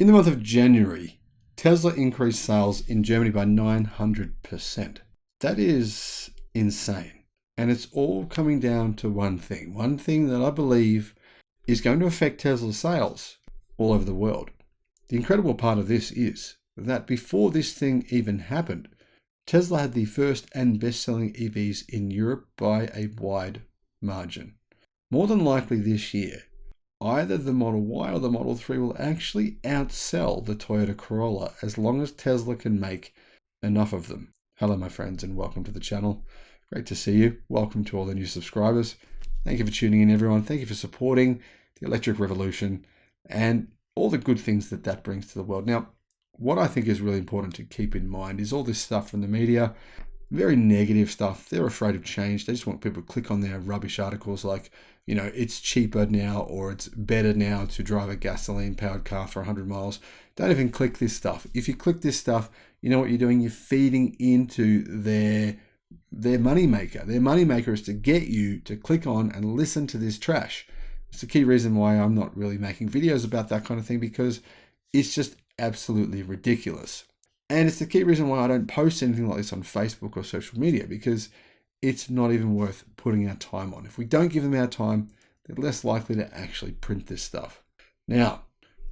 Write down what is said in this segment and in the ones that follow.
In the month of January, Tesla increased sales in Germany by 900%. That is insane. And it's all coming down to one thing that I believe is going to affect Tesla's sales all over the world. The incredible part of this is that before this thing even happened, Tesla had the first and best-selling EVs in Europe by a wide margin. More than likely this year, either the Model Y or the Model 3 will actually outsell the Toyota Corolla as long as Tesla can make enough of them. Hello, my friends, and welcome to the channel. Great to see you. Welcome to all the new subscribers. Thank you for tuning in, everyone. Thank you for supporting the electric revolution and all the good things that brings to the world. Now, what I think is really important to keep in mind is all this stuff from the media, very negative stuff. They're afraid of change. They just want people to click on their rubbish articles like, it's cheaper now or it's better now to drive a gasoline-powered car for 100 miles. Don't even click this stuff. If you click this stuff, you know what you're doing? You're feeding into their moneymaker. Their moneymaker is to get you to click on and listen to this trash. It's the key reason why I'm not really making videos about that kind of thing, because it's just absolutely ridiculous. And it's the key reason why I don't post anything like this on Facebook or social media, because it's not even worth putting our time on. If we don't give them our time, they're less likely to actually print this stuff. Now,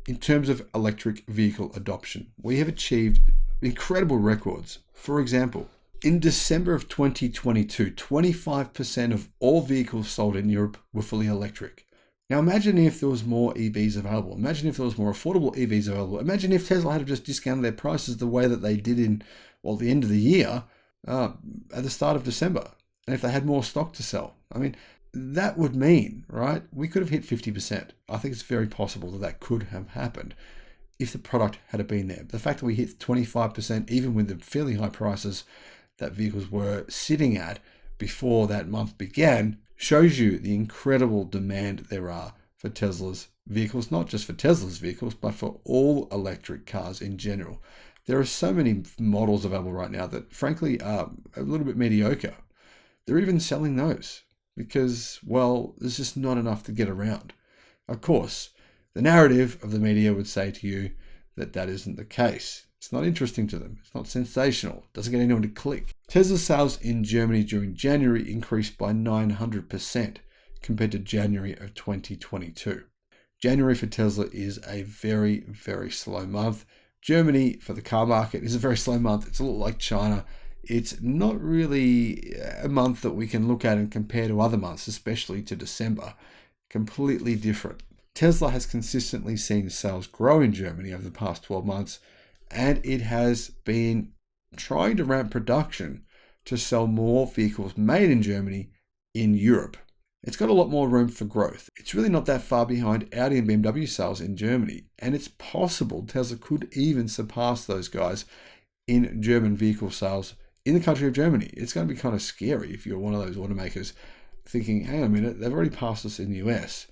in terms of electric vehicle adoption, we have achieved incredible records. For example, in December of 2022, 25% of all vehicles sold in Europe were fully electric. Now imagine if there was more EVs available. Imagine if there was more affordable EVs available. Imagine if Tesla had just discounted their prices the way that they did in, the end of the year, at the start of December. And if they had more stock to sell. I mean, that would mean, right, we could have hit 50%. I think it's very possible that could have happened if the product had been there. The fact that we hit 25%, even with the fairly high prices that vehicles were sitting at before that month began, shows you the incredible demand there are for Tesla's vehicles, not just for Tesla's vehicles, but for all electric cars in general. There are so many models available right now that frankly are a little bit mediocre. They're even selling those because, there's just not enough to get around. Of course, the narrative of the media would say to you that that isn't the case. It's not interesting to them. It's not sensational. It doesn't get anyone to click. Tesla's sales in Germany during January increased by 900% compared to January of 2022. January for Tesla is a very, very slow month. Germany for the car market is a very slow month. It's a little like China. It's not really a month that we can look at and compare to other months, especially to December. Completely different. Tesla has consistently seen sales grow in Germany over the past 12 months, and it has been trying to ramp production to sell more vehicles made in Germany in Europe. It's got a lot more room for growth. It's really not that far behind Audi and BMW sales in Germany, and it's possible Tesla could even surpass those guys in German vehicle sales in the country of Germany. It's going to be kind of scary if you're one of those automakers thinking, hang on a minute, they've already passed us in the US.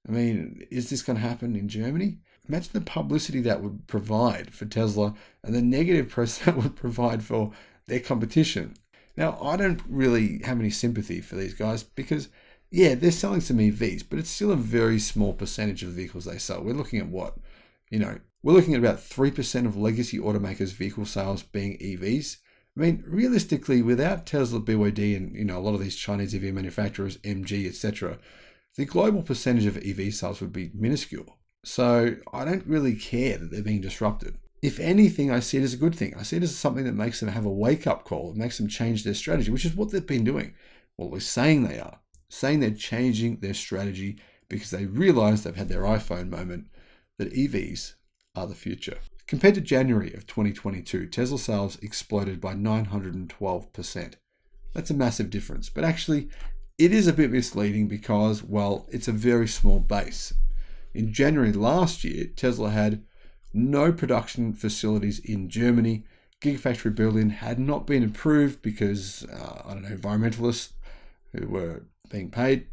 I mean, is this going to happen in Germany? Imagine the publicity that would provide for Tesla and the negative press that would provide for their competition. Now, I don't really have any sympathy for these guys because, they're selling some EVs, but it's still a very small percentage of the vehicles they sell. We're looking at what? We're looking at about 3% of legacy automakers' vehicle sales being EVs. I mean, realistically, without Tesla, BYD, and a lot of these Chinese EV manufacturers, MG, etc., the global percentage of EV sales would be minuscule. So I don't really care that they're being disrupted. If anything, I see it as a good thing. I see it as something that makes them have a wake-up call. It makes them change their strategy, which is what they've been doing. Well, we're saying they are. Saying they're changing their strategy because they realize they've had their iPhone moment, that EVs are the future. Compared to January of 2022, Tesla sales exploded by 912%. That's a massive difference. But actually, it is a bit misleading because, it's a very small base. In January last year, Tesla had no production facilities in Germany. Gigafactory Berlin had not been approved because, environmentalists who were being paid,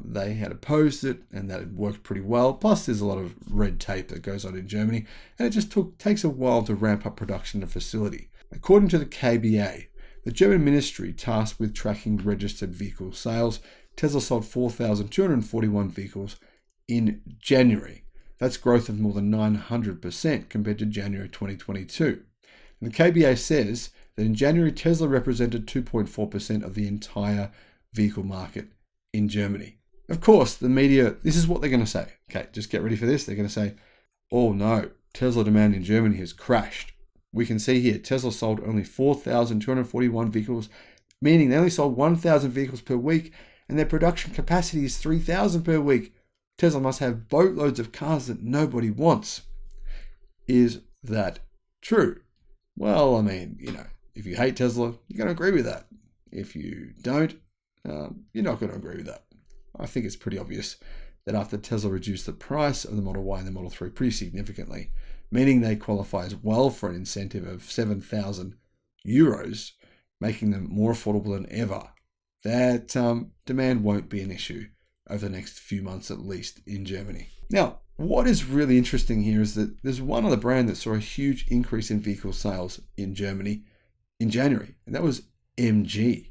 they had opposed it, and that had worked pretty well. Plus, there's a lot of red tape that goes on in Germany, and it just takes a while to ramp up production of a facility. According to the KBA, the German ministry tasked with tracking registered vehicle sales, Tesla sold 4,241 vehicles in January. That's growth of more than 900% compared to January 2022. And the KBA says that in January, Tesla represented 2.4% of the entire vehicle market in Germany. Of course, the media, this is what they're going to say. Okay, just get ready for this. They're going to say, oh no, Tesla demand in Germany has crashed. We can see here, Tesla sold only 4,241 vehicles, meaning they only sold 1,000 vehicles per week, and their production capacity is 3,000 per week. Tesla must have boatloads of cars that nobody wants. Is that true? Well, I mean, if you hate Tesla, you're going to agree with that. If you don't, you're not going to agree with that. I think it's pretty obvious that after Tesla reduced the price of the Model Y and the Model 3 pretty significantly, meaning they qualify as well for an incentive of 7,000 euros, making them more affordable than ever, that demand won't be an issue over the next few months at least in Germany. Now, what is really interesting here is that there's one other brand that saw a huge increase in vehicle sales in Germany in January, and that was MG.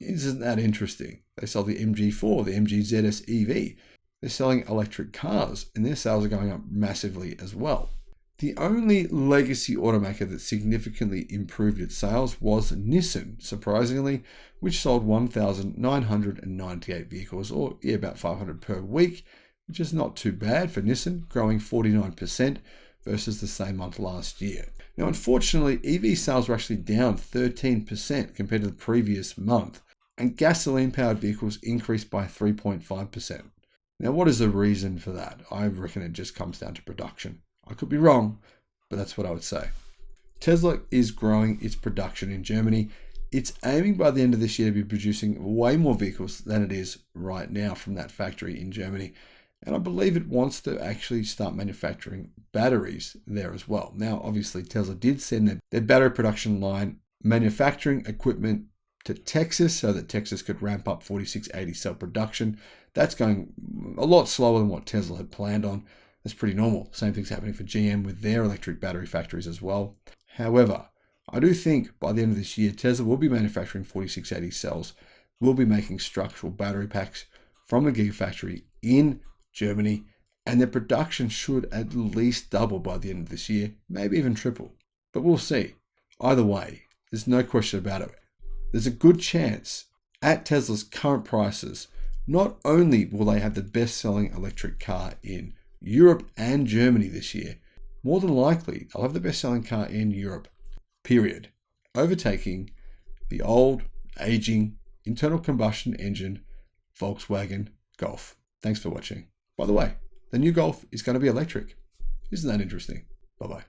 Isn't that interesting? They sell the MG4, the MG ZS EV. They're selling electric cars, and their sales are going up massively as well. The only legacy automaker that significantly improved its sales was Nissan, surprisingly, which sold 1,998 vehicles, or about 500 per week, which is not too bad for Nissan, growing 49% versus the same month last year. Now, unfortunately, EV sales were actually down 13% compared to the previous month, and gasoline-powered vehicles increased by 3.5%. Now, what is the reason for that? I reckon it just comes down to production. I could be wrong, but that's what I would say. Tesla is growing its production in Germany. It's aiming by the end of this year to be producing way more vehicles than it is right now from that factory in Germany. And I believe it wants to actually start manufacturing batteries there as well. Now, obviously, Tesla did send their battery production line manufacturing equipment to Texas so that Texas could ramp up 4680 cell production. That's going a lot slower than what Tesla had planned on. That's pretty normal. Same thing's happening for GM with their electric battery factories as well. However, I do think by the end of this year, Tesla will be manufacturing 4680 cells, will be making structural battery packs from the gigafactory in Germany, and their production should at least double by the end of this year, maybe even triple. But we'll see. Either way, there's no question about it. There's a good chance at Tesla's current prices, not only will they have the best-selling electric car in Europe and Germany this year, more than likely they'll have the best-selling car in Europe, period, overtaking the old, aging, internal combustion engine Volkswagen Golf. Thanks for watching. By the way, the new Golf is going to be electric. Isn't that interesting? Bye-bye.